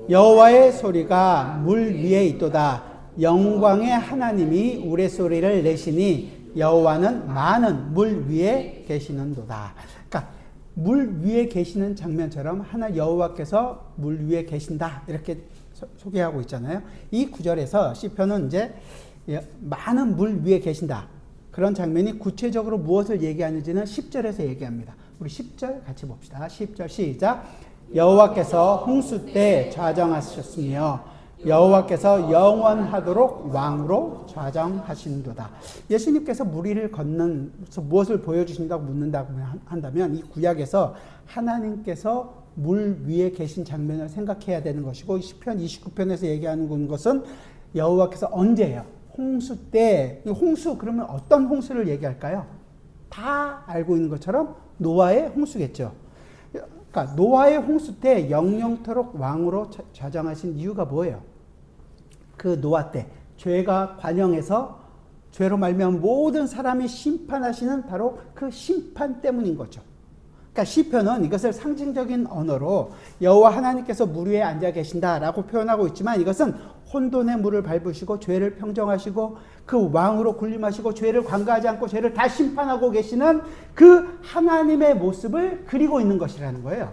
여호와의 소리가 물 위에 있도다. 영광의 하나님이 우레소리를 내시니 여호와는 많은 물 위에 계시는도다. 그러니까 물 위에 계시는 장면처럼 하나 여호와께서 물 위에 계신다, 이렇게 소개하고 있잖아요. 이 구절에서 시편은 이제 많은 물 위에 계신다, 그런 장면이 구체적으로 무엇을 얘기하는지는 10절에서 얘기합니다. 우리 10절 같이 봅시다. 10절 시작. 여호와께서 홍수 때 좌정하셨으며 여호와께서 영원하도록 왕으로 좌정하신도다. 예수님께서 물 위를 걷는 무엇을 보여주신다고 묻는다고 한다면, 이 구약에서 하나님께서 물 위에 계신 장면을 생각해야 되는 것이고, 시편 29편에서 얘기하는 것은 여호와께서 언제예요? 홍수 때. 홍수, 그러면 어떤 홍수를 얘기할까요? 다 알고 있는 것처럼 노아의 홍수겠죠. 그러니까 노아의 홍수 때 영영토록 왕으로 좌정하신 이유가 뭐예요? 그 노아 때 죄가 관영해서 죄로 말미암은 모든 사람이 심판하시는 바로 그 심판 때문인 거죠. 그러니까 시편은 이것을 상징적인 언어로 여호와 하나님께서 물 위에 앉아 계신다라고 표현하고 있지만, 이것은 혼돈의 물을 밟으시고 죄를 평정하시고 그 왕으로 군림하시고 죄를 관가하지 않고 죄를 다 심판하고 계시는 그 하나님의 모습을 그리고 있는 것이라는 거예요.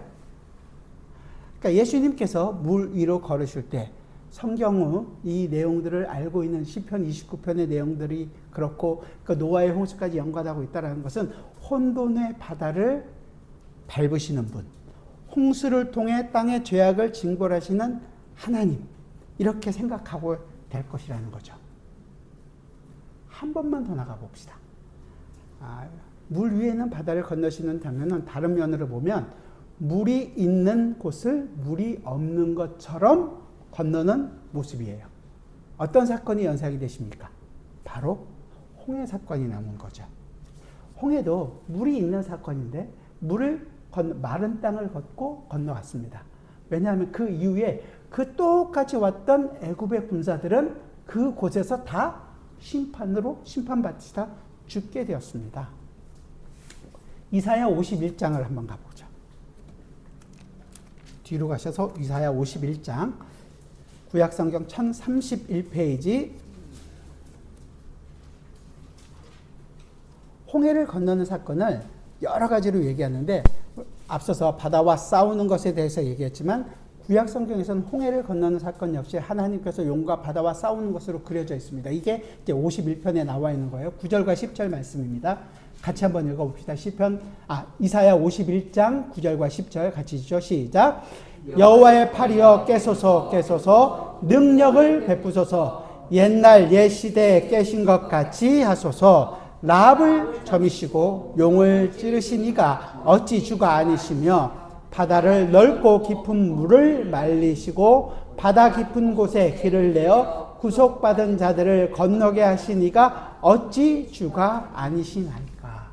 그러니까 예수님께서 물 위로 걸으실 때 성경의 이 내용들을 알고 있는 시편 29편의 내용들이 그렇고, 그 노아의 홍수까지 연관하고 있다는 것은 혼돈의 바다를 밟으시는 분, 홍수를 통해 땅의 죄악을 징벌하시는 하나님, 이렇게 생각하고 될 것이라는 거죠. 한 번만 더 나가 봅시다. 물 위에 있는 바다를 건너시는 장면은 다른 면으로 보면 물이 있는 곳을 물이 없는 것처럼 건너는 모습이에요. 어떤 사건이 연상이 되십니까? 바로 홍해 사건이 나온 거죠. 홍해도 물이 있는 사건인데 마른 땅을 걷고 건너갔습니다. 왜냐하면 그 이후에 그 똑같이 왔던 애굽의 군사들은 그 곳에서 다 심판받으시다 죽게 되었습니다. 이사야 51장을 한번 가보죠. 뒤로 가셔서 이사야 51장 구약성경 1031페이지 홍해를 건너는 사건을 여러 가지로 얘기하는데 앞서서 바다와 싸우는 것에 대해서 얘기했지만 구약성경에서는 홍해를 건너는 사건 역시 하나님께서 용과 바다와 싸우는 것으로 그려져 있습니다. 이게 이제 51편에 나와 있는 거예요. 9절과 10절 말씀입니다. 같이 한번 읽어봅시다. 이사야 51장 9절과 10절 같이 읽죠. 시작. 여호와의 팔이여 깨소서 깨소서 능력을 베푸소서 옛날 옛 시대에 깨신 것 같이 하소서. 라합을 점이시고 용을 찌르신 이가 어찌 주가 아니시며 바다를 넓고 깊은 물을 말리시고 바다 깊은 곳에 길을 내어 구속받은 자들을 건너게 하신 이가 어찌 주가 아니시나이까.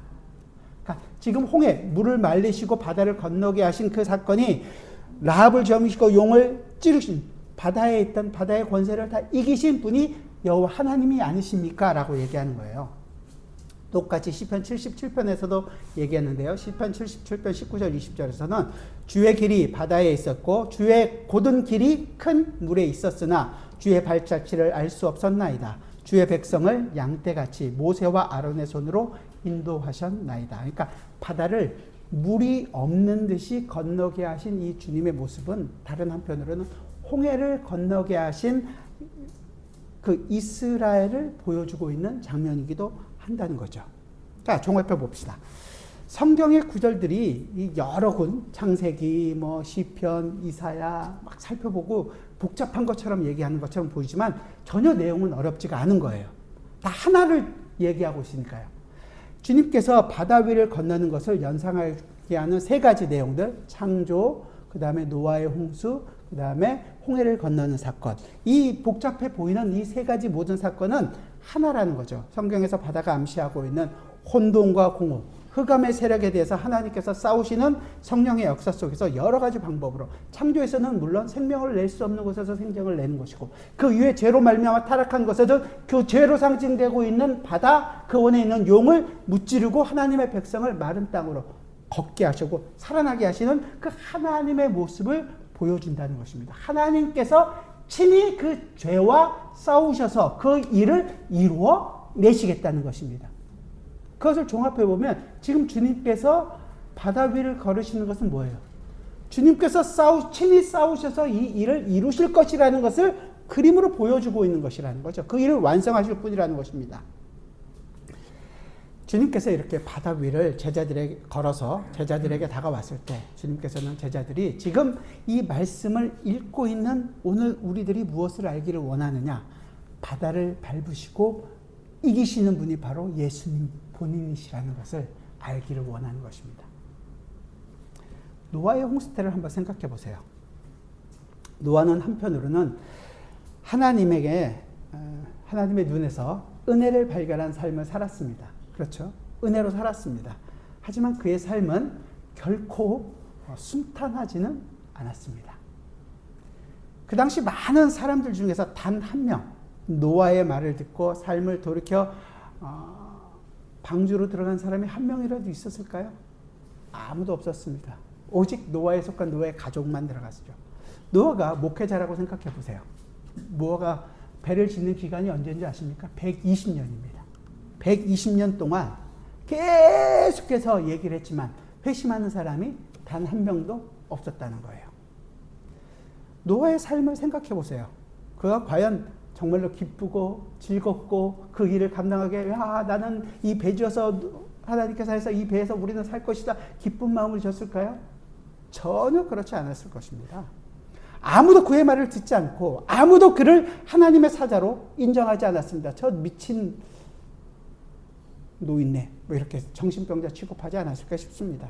그러니까 지금 홍해 물을 말리시고 바다를 건너게 하신 그 사건이 라합을 점이시고 용을 찌르신 바다에 있던 바다의 권세를 다 이기신 분이 여호와 하나님이 아니십니까? 라고 얘기하는 거예요. 똑같이 시편 77편에서도 얘기했는데요. 시편 77편 19절 20절에서는 주의 길이 바다에 있었고 주의 곧은 길이 큰 물에 있었으나 주의 발자취를 알 수 없었나이다. 주의 백성을 양떼같이 모세와 아론의 손으로 인도하셨나이다. 그러니까 바다를 물이 없는 듯이 건너게 하신 이 주님의 모습은 다른 한편으로는 홍해를 건너게 하신 그 이스라엘을 보여주고 있는 장면이기도 한다는 거죠. 자, 종합해 봅시다. 성경의 구절들이 여러 군, 창세기, 시편, 이사야 막 살펴보고 복잡한 것처럼 얘기하는 것처럼 보이지만 전혀 내용은 어렵지가 않은 거예요. 다 하나를 얘기하고 있으니까요. 주님께서 바다 위를 건너는 것을 연상하게 하는 세 가지 내용들, 창조, 그 다음에 노아의 홍수, 그 다음에 홍해를 건너는 사건. 이 복잡해 보이는 이 세 가지 모든 사건은 하나라는 거죠. 성경에서 바다가 암시하고 있는 혼돈과 공허, 흑암의 세력에 대해서 하나님께서 싸우시는 성령의 역사 속에서 여러 가지 방법으로 창조에서는 물론 생명을 낼 수 없는 곳에서 생명을 내는 것이고 그 위에 죄로 말미암아 타락한 것에도 그 죄로 상징되고 있는 바다 그 원에 있는 용을 무찌르고 하나님의 백성을 마른 땅으로 걷게 하시고 살아나게 하시는 그 하나님의 모습을 보여준다는 것입니다. 하나님께서 친히 그 죄와 싸우셔서 그 일을 이루어 내시겠다는 것입니다. 그것을 종합해보면 지금 주님께서 바다 위를 걸으시는 것은 뭐예요? 주님께서 친히 싸우셔서 이 일을 이루실 것이라는 것을 그림으로 보여주고 있는 것이라는 거죠. 그 일을 완성하실 분이라는 것입니다. 주님께서 이렇게 바다 위를 제자들에게 걸어서 제자들에게 다가왔을 때 주님께서는 제자들이 지금 이 말씀을 읽고 있는 오늘 우리들이 무엇을 알기를 원하느냐? 바다를 밟으시고 이기시는 분이 바로 예수님 본인이시라는 것을 알기를 원하는 것입니다. 노아의 홍수 때를 한번 생각해 보세요. 노아는 한편으로는 하나님의 눈에서 은혜를 발견한 삶을 살았습니다. 그렇죠. 은혜로 살았습니다. 하지만 그의 삶은 결코 순탄하지는 않았습니다. 그 당시 많은 사람들 중에서 단 한 명, 노아의 말을 듣고 삶을 돌이켜 방주로 들어간 사람이 한 명이라도 있었을까요? 아무도 없었습니다. 오직 노아에 속한 노아의 가족만 들어갔죠. 노아가 목회자라고 생각해 보세요. 노아가 배를 짓는 기간이 언제인지 아십니까? 120년입니다. 120년 동안 계속해서 얘기를 했지만 회심하는 사람이 단 한 명도 없었다는 거예요. 노아의 삶을 생각해 보세요. 그가 과연 정말로 기쁘고 즐겁고 그 일을 감당하게 나는 이 배 지어서 하나님께서 해서 이 배에서 우리는 살 것이다 기쁜 마음을 줬을까요? 전혀 그렇지 않았을 것입니다. 아무도 그의 말을 듣지 않고 아무도 그를 하나님의 사자로 인정하지 않았습니다. 저 미친 노인네 이렇게 정신병자 취급하지 않았을까 싶습니다.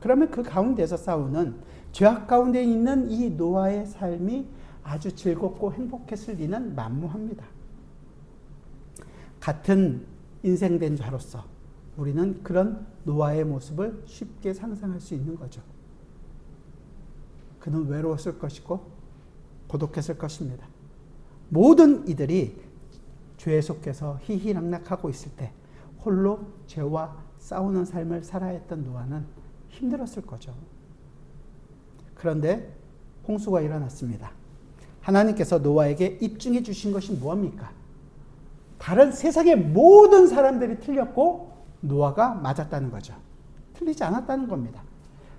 그러면 그 가운데서 싸우는 죄악 가운데 있는 이 노아의 삶이 아주 즐겁고 행복했을 리는 만무합니다. 같은 인생된 자로서 우리는 그런 노아의 모습을 쉽게 상상할 수 있는 거죠. 그는 외로웠을 것이고 고독했을 것입니다. 모든 이들이 죄에 속해서 희희낙낙하고 있을 때 홀로 죄와 싸우는 삶을 살아야 했던 노아는 힘들었을 거죠. 그런데 홍수가 일어났습니다. 하나님께서 노아에게 입증해 주신 것이 무엇입니까? 다른 세상의 모든 사람들이 틀렸고 노아가 맞았다는 거죠. 틀리지 않았다는 겁니다.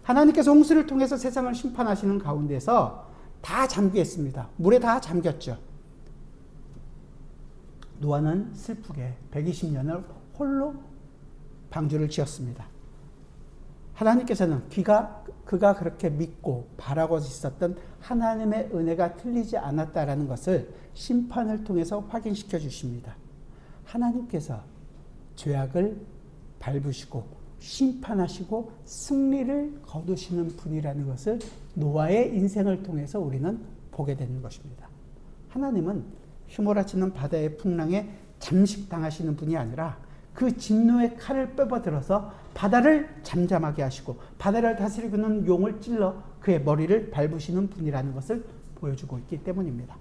하나님께서 홍수를 통해서 세상을 심판하시는 가운데서 다 잠기했습니다. 물에 다 잠겼죠. 노아는 슬프게 120년을 홀로 방주를 지었습니다. 하나님께서는 그가 그렇게 믿고 바라고 있었던 하나님의 은혜가 틀리지 않았다라는 것을 심판을 통해서 확인시켜 주십니다. 하나님께서 죄악을 밟으시고 심판하시고 승리를 거두시는 분이라는 것을 노아의 인생을 통해서 우리는 보게 되는 것입니다. 하나님은 휘몰아치는 바다의 풍랑에 잠식당하시는 분이 아니라 그 진노의 칼을 빼버들어서 바다를 잠잠하게 하시고 바다를 다스리고는 용을 찔러 그의 머리를 밟으시는 분이라는 것을 보여주고 있기 때문입니다.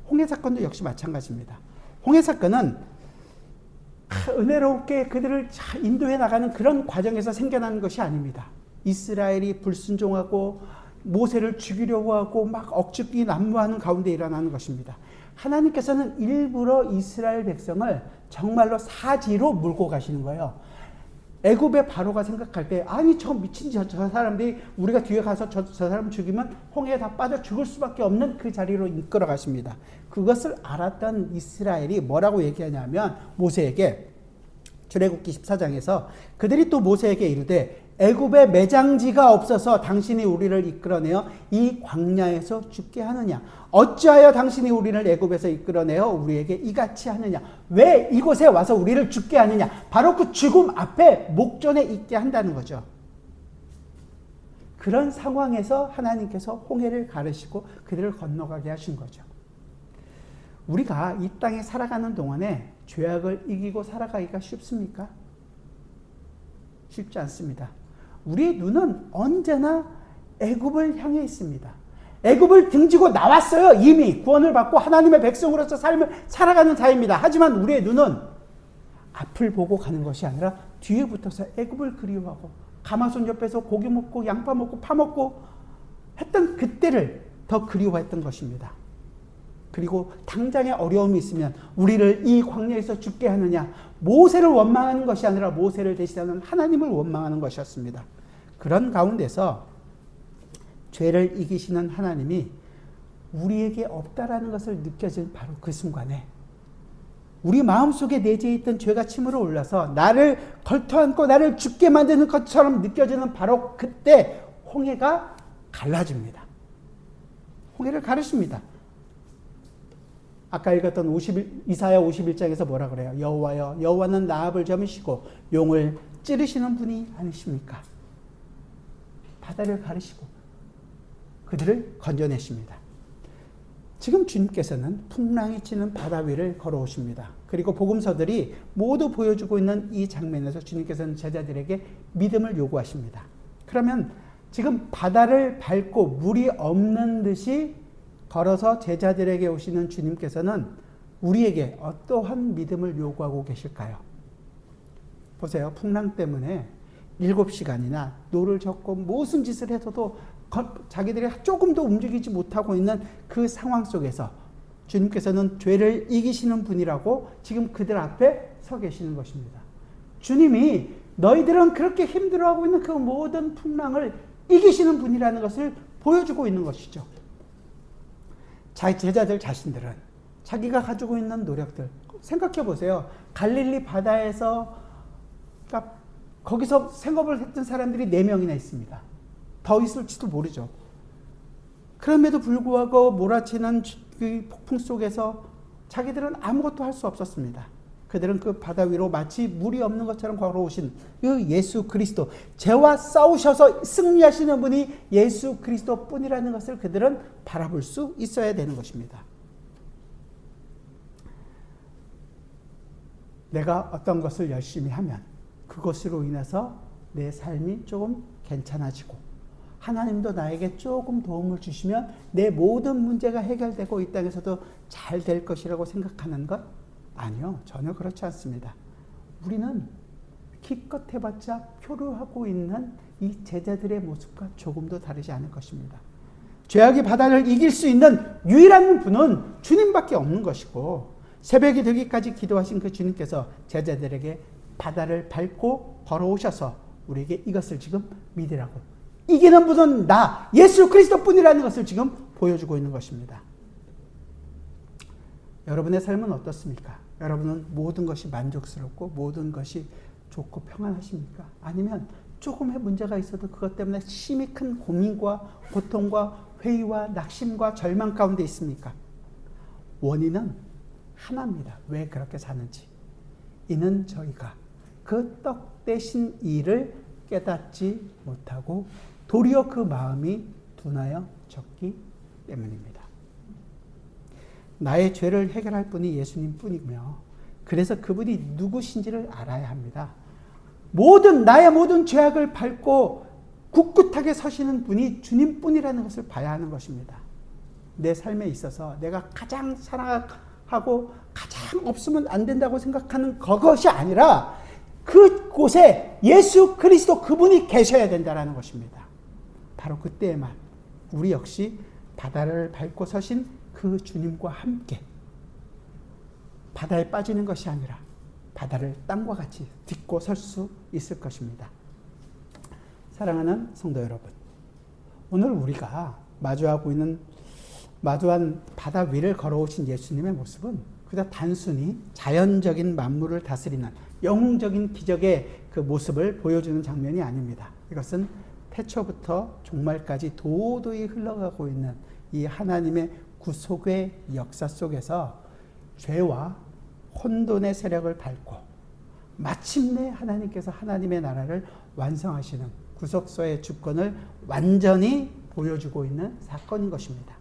홍해 사건도 역시 마찬가지입니다. 홍해 사건은 은혜롭게 그들을 인도해 나가는 그런 과정에서 생겨나는 것이 아닙니다. 이스라엘이 불순종하고 모세를 죽이려고 하고 막 억지기 난무하는 가운데 일어나는 것입니다. 하나님께서는 일부러 이스라엘 백성을 정말로 사지로 몰고 가시는 거예요. 애굽의 바로가 생각할 때 아니 저 미친 저 사람들이 우리가 뒤에 가서 저 사람 죽이면 홍해에 다 빠져 죽을 수밖에 없는 그 자리로 이끌어 가십니다. 그것을 알았던 이스라엘이 뭐라고 얘기하냐면 모세에게 출애굽기 14장에서 그들이 또 모세에게 이르되 애굽에 매장지가 없어서 당신이 우리를 이끌어내어 이 광야에서 죽게 하느냐? 어찌하여 당신이 우리를 애굽에서 이끌어내어 우리에게 이같이 하느냐? 왜 이곳에 와서 우리를 죽게 하느냐? 바로 그 죽음 앞에 목전에 있게 한다는 거죠. 그런 상황에서 하나님께서 홍해를 가르시고 그들을 건너가게 하신 거죠. 우리가 이 땅에 살아가는 동안에 죄악을 이기고 살아가기가 쉽습니까? 쉽지 않습니다. 우리의 눈은 언제나 애굽을 향해 있습니다. 애굽을 등지고 나왔어요. 이미 구원을 받고 하나님의 백성으로서 삶을 살아가는 자입니다. 하지만 우리의 눈은 앞을 보고 가는 것이 아니라 뒤에 붙어서 애굽을 그리워하고 가마손 옆에서 고기 먹고 양파 먹고 파 먹고 했던 그때를 더 그리워했던 것입니다. 그리고 당장의 어려움이 있으면 우리를 이 광야에서 죽게 하느냐, 모세를 원망하는 것이 아니라 모세를 대신하는 하나님을 원망하는 것이었습니다. 그런 가운데서 죄를 이기시는 하나님이 우리에게 없다라는 것을 느껴진 바로 그 순간에 우리 마음속에 내재해 있던 죄가 치밀어 올라서 나를 걸터안고 나를 죽게 만드는 것처럼 느껴지는 바로 그때 홍해가 갈라집니다. 홍해를 가르십니다. 아까 읽었던 이사야 51장에서 뭐라 그래요? 여호와여, 여호와는 라합을 점으시고 용을 찌르시는 분이 아니십니까? 바다를 가르시고 그들을 건져내십니다. 지금 주님께서는 풍랑이 치는 바다 위를 걸어오십니다. 그리고 복음서들이 모두 보여주고 있는 이 장면에서 주님께서는 제자들에게 믿음을 요구하십니다. 그러면 지금 바다를 밟고 물이 없는 듯이 걸어서 제자들에게 오시는 주님께서는 우리에게 어떠한 믿음을 요구하고 계실까요? 보세요. 풍랑 때문에 7시간이나 노를 젓고 무슨 짓을 해서도 자기들이 조금도 움직이지 못하고 있는 그 상황 속에서 주님께서는 죄를 이기시는 분이라고 지금 그들 앞에 서 계시는 것입니다. 주님이 너희들은 그렇게 힘들어하고 있는 그 모든 풍랑을 이기시는 분이라는 것을 보여주고 있는 것이죠. 제자들 자신들은 자기가 가지고 있는 노력들 생각해 보세요. 갈릴리 바다에서 그러니까 거기서 생업을 했던 사람들이 4명이나 있습니다. 더 있을지도 모르죠. 그럼에도 불구하고 몰아치는 그 폭풍 속에서 자기들은 아무것도 할 수 없었습니다. 그들은 그 바다 위로 마치 물이 없는 것처럼 걸어오신 그 예수 그리스도, 죄와 싸우셔서 승리하시는 분이 예수 그리스도 뿐이라는 것을 그들은 바라볼 수 있어야 되는 것입니다. 내가 어떤 것을 열심히 하면 그것으로 인해서 내 삶이 조금 괜찮아지고 하나님도 나에게 조금 도움을 주시면 내 모든 문제가 해결되고 이 땅에서도 잘 될 것이라고 생각하는 것? 아니요. 전혀 그렇지 않습니다. 우리는 기껏 해봤자 표류하고 있는 이 제자들의 모습과 조금도 다르지 않을 것입니다. 죄악이 바다를 이길 수 있는 유일한 분은 주님밖에 없는 것이고, 새벽이 되기까지 기도하신 그 주님께서 제자들에게 바다를 밟고 걸어오셔서 우리에게 이것을 지금 믿으라고, 이기는 분은 나 예수 그리스도뿐이라는 것을 지금 보여주고 있는 것입니다. 여러분의 삶은 어떻습니까? 여러분은 모든 것이 만족스럽고 모든 것이 좋고 평안하십니까? 아니면 조금의 문제가 있어도 그것 때문에 심히 큰 고민과 고통과 회의와 낙심과 절망 가운데 있습니까? 원인은 하나입니다. 왜 그렇게 사는지. 이는 저희가 그 떡 대신 일을 깨닫지 못하고 도리어 그 마음이 둔하여 적기 때문입니다. 나의 죄를 해결할 분이 예수님 뿐이며, 그래서 그분이 누구신지를 알아야 합니다. 나의 모든 죄악을 밟고 굳굳하게 서시는 분이 주님뿐이라는 것을 봐야 하는 것입니다. 내 삶에 있어서 내가 가장 사랑하고 가장 없으면 안 된다고 생각하는 그것이 아니라 그곳에 예수 그리스도 그분이 계셔야 된다는 것입니다. 바로 그때에만 우리 역시 바다를 밟고 서신 그 주님과 함께 바다에 빠지는 것이 아니라 바다를 땅과 같이 딛고 설 수 있을 것입니다. 사랑하는 성도 여러분, 오늘 우리가 마주한 바다 위를 걸어오신 예수님의 모습은 그저 단순히 자연적인 만물을 다스리는 영웅적인 기적의 그 모습을 보여주는 장면이 아닙니다. 이것은 태초부터 종말까지 도도히 흘러가고 있는 이 하나님의 구속의 역사 속에서 죄와 혼돈의 세력을 밟고 마침내 하나님께서 하나님의 나라를 완성하시는 구속서의 주권을 완전히 보여주고 있는 사건인 것입니다.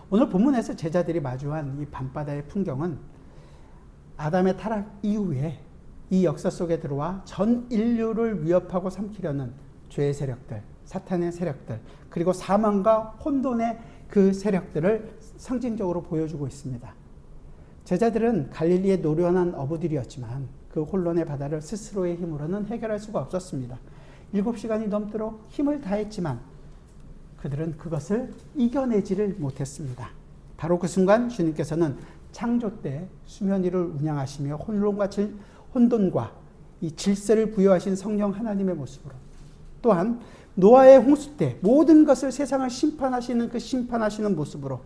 오늘 본문에서 제자들이 마주한 이 밤바다의 풍경은 아담의 타락 이후에 이 역사 속에 들어와 전 인류를 위협하고 삼키려는 죄의 세력들, 사탄의 세력들, 그리고 사망과 혼돈의 그 세력들을 상징적으로 보여주고 있습니다. 제자들은 갈릴리의 노련한 어부들이었지만 그 혼돈의 바다를 스스로의 힘으로는 해결할 수가 없었습니다. 7시간이 넘도록 힘을 다했지만 그들은 그것을 이겨내지를 못했습니다. 바로 그 순간 주님께서는 창조 때 수면 위를 운양하시며 혼돈과 이 질서를 부여하신 성령 하나님의 모습으로, 또한 노아의 홍수 때 모든 것을 세상을 심판하시는 그 심판하시는 모습으로,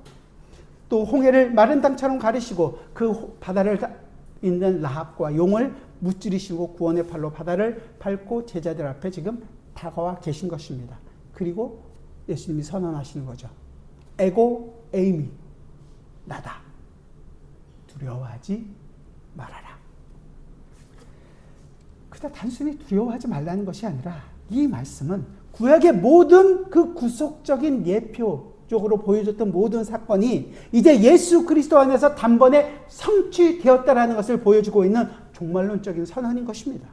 또 홍해를 마른 땅처럼 가르시고 그 바다를 있는 라합과 용을 무찌르시고 구원의 팔로 바다를 밟고 제자들 앞에 지금 다가와 계신 것입니다. 그리고 예수님이 선언하시는 거죠. 에고 에이미, 나다. 두려워하지 말아라. 그냥 단순히 두려워하지 말라는 것이 아니라 이 말씀은 구약의 모든 그 구속적인 예표적으로 보여줬던 모든 사건이 이제 예수 그리스도 안에서 단번에 성취되었다라는 것을 보여주고 있는 종말론적인 선언인 것입니다.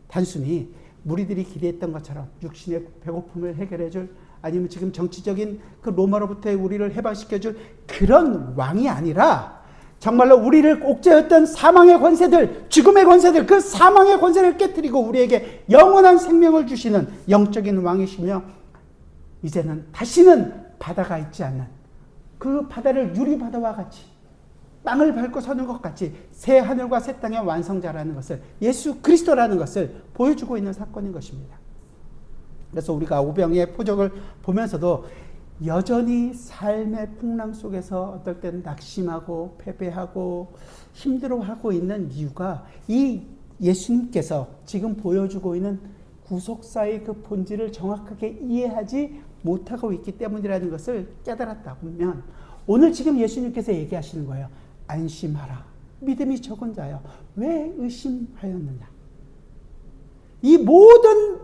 단순히 무리들이 기대했던 것처럼 육신의 배고픔을 해결해줄, 아니면 지금 정치적인 그 로마로부터의 우리를 해방시켜줄 그런 왕이 아니라 정말로 우리를 옥죄했던 사망의 권세들, 죽음의 권세들, 그 사망의 권세를 깨뜨리고 우리에게 영원한 생명을 주시는 영적인 왕이시며, 이제는 다시는 바다가 있지 않는 그 바다를 유리바다와 같이 땅을 밟고 서는 것 같이 새 하늘과 새 땅의 완성자라는 것을, 예수 그리스도라는 것을 보여주고 있는 사건인 것입니다. 그래서 우리가 오병이의 표적을 보면서도 여전히 삶의 풍랑 속에서 어떨 때는 낙심하고 패배하고 힘들어하고 있는 이유가 이 예수님께서 지금 보여주고 있는 구속사의 그 본질을 정확하게 이해하지 못하고 있기 때문이라는 것을 깨달았다면, 오늘 지금 예수님께서 얘기하시는 거예요. 안심하라. 믿음이 적은 자여, 왜 의심하였느냐. 이 모든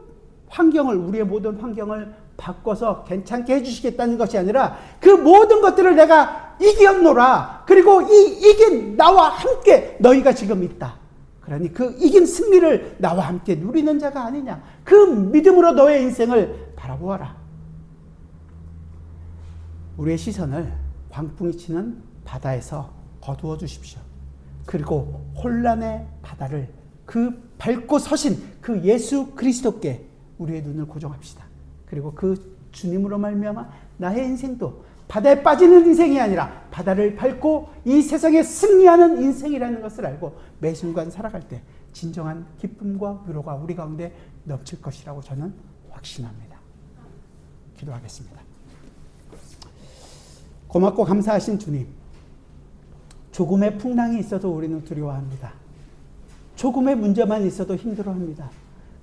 환경을, 우리의 모든 환경을 바꿔서 괜찮게 해주시겠다는 것이 아니라 그 모든 것들을 내가 이겼노라. 그리고 이 이긴 나와 함께 너희가 지금 있다. 그러니 그 이긴 승리를 나와 함께 누리는 자가 아니냐. 그 믿음으로 너의 인생을 바라보아라. 우리의 시선을 광풍이 치는 바다에서 거두어 주십시오. 그리고 혼란의 바다를 그 밟고 서신 그 예수 그리스도께 우리의 눈을 고정합시다. 그리고 그 주님으로 말미암아 나의 인생도 바다에 빠지는 인생이 아니라 바다를 밟고 이 세상에 승리하는 인생이라는 것을 알고 매 순간 살아갈 때 진정한 기쁨과 위로가 우리 가운데 넘칠 것이라고 저는 확신합니다. 기도하겠습니다. 고맙고 감사하신 주님, 조금의 풍랑이 있어도 우리는 두려워합니다. 조금의 문제만 있어도 힘들어합니다.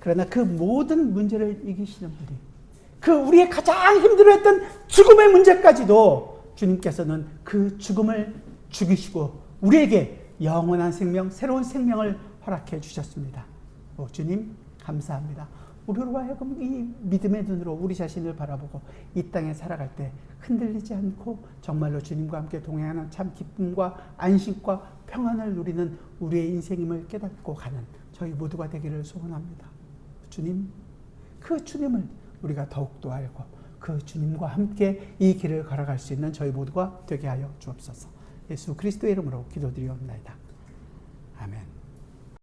그러나 그 모든 문제를 이기시는 분이, 그 우리의 가장 힘들어했던 죽음의 문제까지도 주님께서는 그 죽음을 죽이시고 우리에게 영원한 생명, 새로운 생명을 허락해 주셨습니다. 주님 감사합니다. 우리로 하여금 이 믿음의 눈으로 우리 자신을 바라보고 이 땅에 살아갈 때 흔들리지 않고 정말로 주님과 함께 동행하는 참 기쁨과 안식과 평안을 누리는 우리의 인생임을 깨닫고 가는 저희 모두가 되기를 소원합니다. 주님, 그 주님을 우리가 더욱더 알고 그 주님과 함께 이 길을 걸어갈 수 있는 저희 모두가 되게 하여 주옵소서. 예수 그리스도의 이름으로 기도드리옵나이다. 아멘.